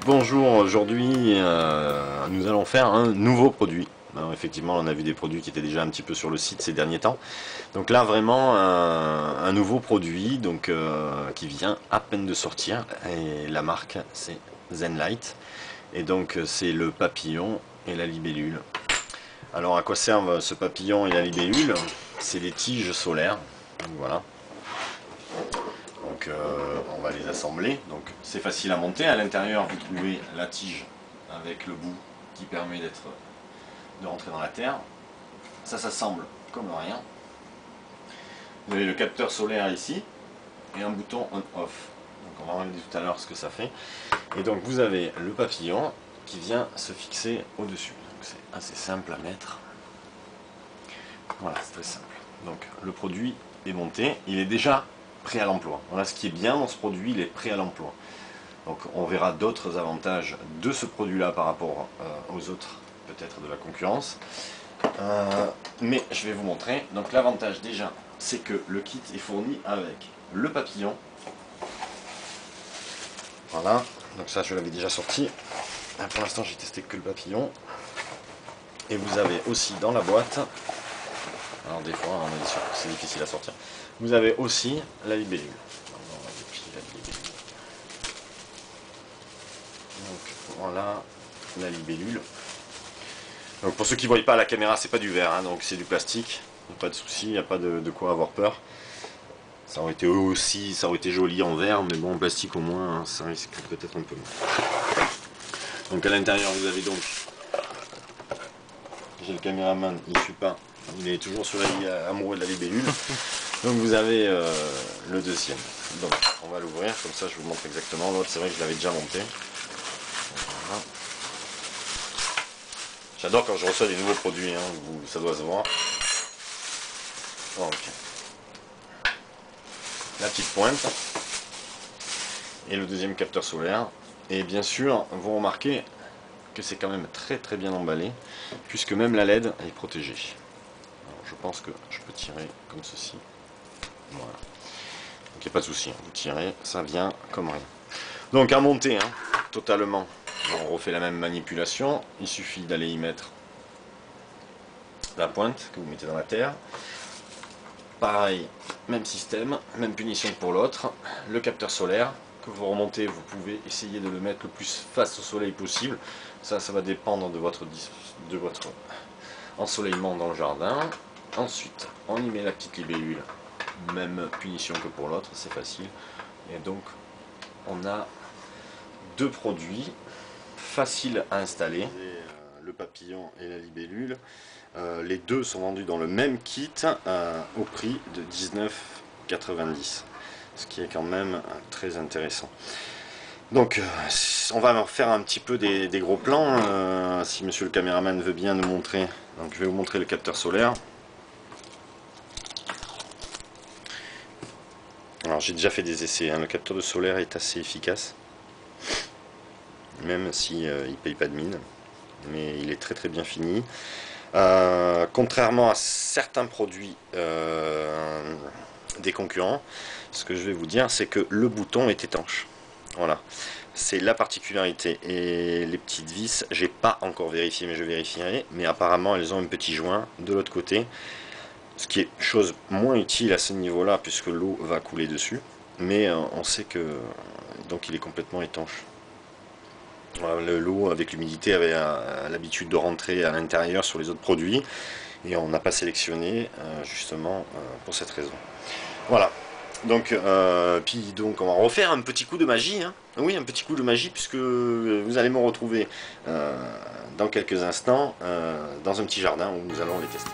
Bonjour, aujourd'hui nous allons faire un nouveau produit. Alors, effectivement, on a vu des produits qui étaient déjà un petit peu sur le site ces derniers temps. Donc là, vraiment un nouveau produit qui vient à peine de sortir. Et la marque, c'est Zenlight. Et donc, c'est le papillon et la libellule. Alors, à quoi servent ce papillon et la libellule? C'est des tiges solaires. Donc, voilà. Donc on va les assembler, donc c'est facile à monter. À l'intérieur vous trouvez la tige avec le bout qui permet de rentrer dans la terre. Ça s'assemble comme rien. Vous avez le capteur solaire ici et un bouton on-off. Donc on va regarder tout à l'heure ce que ça fait. Et donc vous avez le papillon qui vient se fixer au-dessus. C'est assez simple à mettre. Voilà, c'est très simple. Donc le produit est monté, il est déjà prêt à l'emploi. Voilà ce qui est bien dans ce produit, il est prêt à l'emploi. Donc on verra d'autres avantages de ce produit-là par rapport aux autres, peut-être de la concurrence. Mais je vais vous montrer. Donc l'avantage déjà, c'est que le kit est fourni avec le papillon. Voilà, donc ça je l'avais déjà sorti. Pour l'instant j'ai testé que le papillon. Et vous avez aussi dans la boîte, alors des fois on est sûr que c'est difficile à sortir, vous avez aussi la libellule. Donc voilà la libellule. Donc pour ceux qui ne voient pas à la caméra, c'est pas du verre, hein, donc c'est du plastique. Il n'y a pas de souci, il n'y a pas de quoi avoir peur. Ça aurait été joli en verre, mais bon en plastique au moins, hein, ça risque peut-être un peu moins. Donc à l'intérieur vous avez donc, j'ai le caméraman, il ne suit pas, il est toujours sur amoureux de la libellule. Donc vous avez le deuxième. Donc on va l'ouvrir, comme ça je vous montre exactement. L'autre c'est vrai que je l'avais déjà monté. Voilà. J'adore quand je reçois des nouveaux produits, hein, ça doit se voir. Donc la petite pointe. Et le deuxième capteur solaire. Et bien sûr, vous remarquez que c'est quand même très très bien emballé, puisque même la LED est protégée. Alors, je pense que je peux tirer comme ceci. Voilà. Donc il n'y a pas de souci, vous tirez, ça vient comme rien. Donc à monter, hein, totalement, on refait la même manipulation. Il suffit d'aller y mettre la pointe que vous mettez dans la terre. Pareil, même système, même punition que pour l'autre. Le capteur solaire que vous remontez, vous pouvez essayer de le mettre le plus face au soleil possible. Ça va dépendre de votre ensoleillement dans le jardin. Ensuite, on y met la petite libellule. Même punition que pour l'autre, c'est facile. Et donc, on a deux produits faciles à installer. Le papillon et la libellule. Les deux sont vendus dans le même kit au prix de 19,90 €. Ce qui est quand même très intéressant. Donc, on va faire un petit peu des gros plans. Si monsieur le caméraman veut bien nous montrer. Donc, je vais vous montrer le capteur solaire. Alors j'ai déjà fait des essais, hein. Le capteur de solaire est assez efficace, même si il ne paye pas de mine, mais il est très très bien fini. Contrairement à certains produits des concurrents, ce que je vais vous dire, c'est que le bouton est étanche. Voilà, c'est la particularité. Et les petites vis, j'ai pas encore vérifié, mais je vérifierai. Mais apparemment, elles ont un petit joint de l'autre côté. Ce qui est chose moins utile à ce niveau-là, puisque l'eau va couler dessus. Mais on sait que donc il est complètement étanche. L'eau avec l'humidité avait l'habitude de rentrer à l'intérieur sur les autres produits. Et on n'a pas sélectionné justement pour cette raison. Voilà. Donc, puis donc on va refaire un petit coup de magie. Hein. Oui, un petit coup de magie, puisque vous allez me retrouver dans quelques instants dans un petit jardin où nous allons les tester.